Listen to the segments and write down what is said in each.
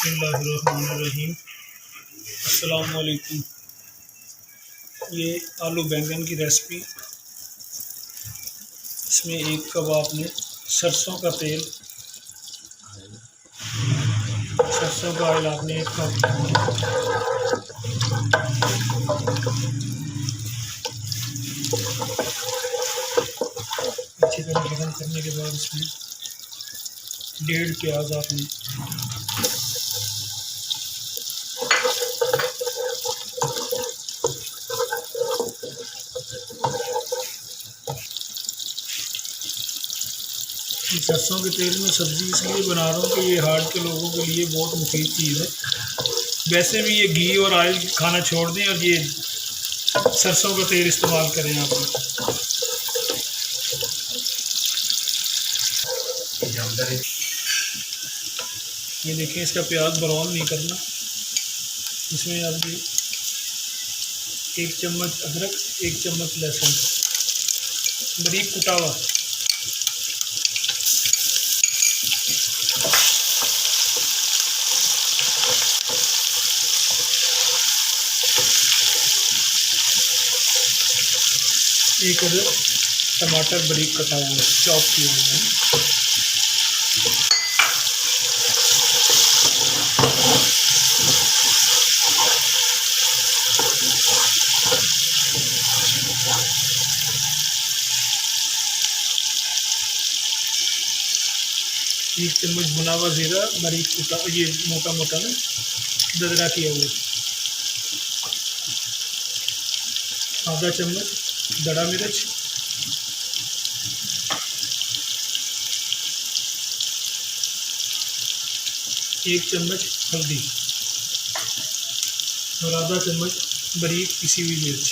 बिस्मिल्लाहिर्रहमानिर्रहीम। अस्सलाम वालेकुम। ये आलू बैंगन की रेसिपी। इसमें एक कप आपने सरसों का तेल, सरसों का ऑयल आपने एक कप, अच्छी तरह गर्म करने के बाद इसमें 1.5 प्याज आपने, सरसों के तेल में सब्ज़ी इसलिए बना रहा हूँ कि ये हार्ट के लोगों के लिए बहुत मुफीद चीज़ है। वैसे भी ये घी और ऑयल खाना छोड़ दें और ये सरसों का तेल इस्तेमाल करें आप। ये देखें, इसका प्याज ब्राउन नहीं करना। इसमें आप 1 चम्मच अदरक, 1 चम्मच लहसुन बारीक कुटा हुआ, एक अदर टमाटर बारीक कटा हुआ है, चॉप किया हुआ है। एक चम्मच भुना हुआ जीरा बारीक कुटा, ये मोटा मोटा ना दरदरा किया हुआ। आधा चम्मच दड़ा मिर्च, एक चम्मच हल्दी और आधा चम्मच बारीक पिसी हुई मिर्च।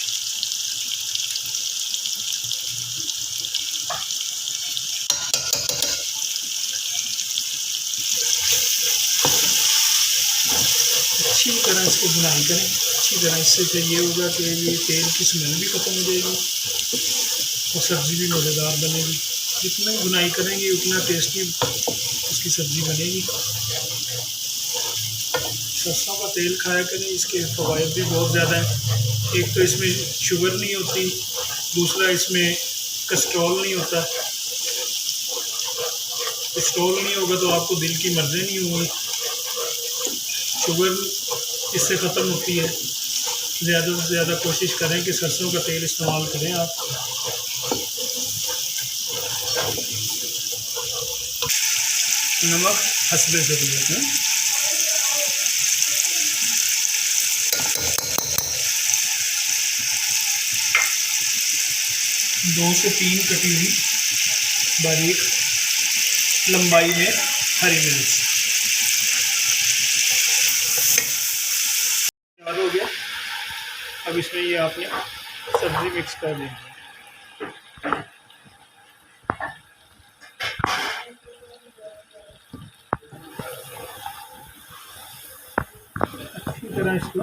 अच्छी तरह इसको भुनाई करें अच्छी तरह। इससे ये होगा कि ये तेल की स्मेल भी ख़त्म हो जाएगी और सब्ज़ी भी मज़ेदार बनेगी। जितना भुनाई करेंगे उतना टेस्टी उसकी सब्ज़ी बनेगी। सरसों का तेल खाया करें, इसके फ़वाइद भी बहुत ज़्यादा हैं। एक तो इसमें शुगर नहीं होती, दूसरा इसमें कोलेस्ट्रॉल नहीं होता। कोलेस्ट्रॉल नहीं होगा तो आपको दिल की मर्ज़ी नहीं होगी। शुगर इससे ख़त्म होती है। ज़्यादा से ज़्यादा कोशिश करें कि सरसों का तेल इस्तेमाल करें आप। नमक हस्बे ज़रूरत है। दो से 3 कटी हुई बारीक लंबाई में हरी मिर्च। तैयार हो गया। अब इसमें ये आपने सब्ज़ी मिक्स कर देनी है। अच्छी तरह इसको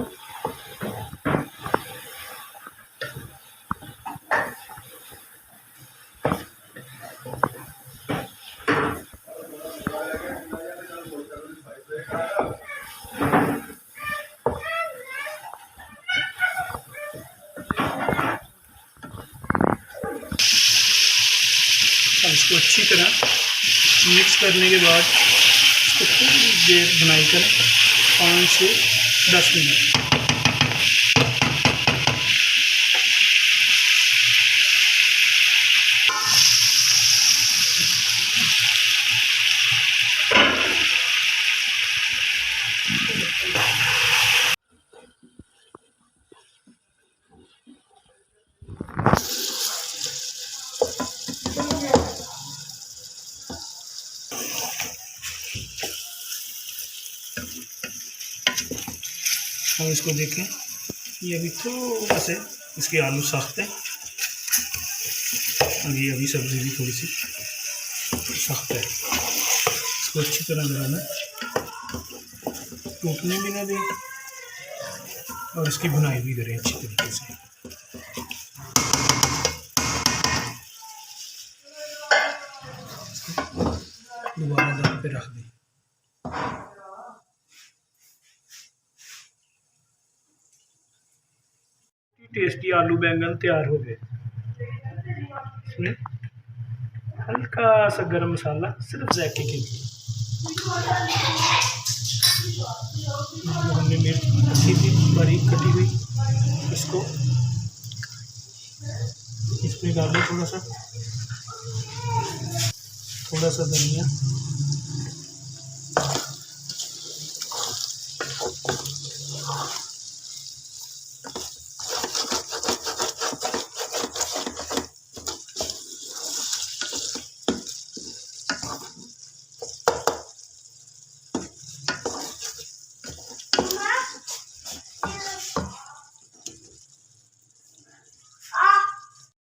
अच्छी तरह मिक्स करने के बाद इसको थोड़ी देर भुनाई करें, 5 से 10 मिनट। अब इसको देखें, ये अभी थोड़ा से इसके आलू सख्त हैं और ये अभी सब्ज़ी भी थोड़ी सी सख्त है। इसको अच्छी तरह बनाना, टूटने भी ना दें और इसकी भुनाई भी करें अच्छी तरीके से। दोबारा दम पे रख दें। टेस्टी आलू बैंगन तैयार हो गए। इसमें हल्का सा गरम मसाला सिर्फ जायके के लिए। हमने मिर्च कसी थी बारीक कटी हुई, इसको इसमें डालें थोड़ा सा धनिया,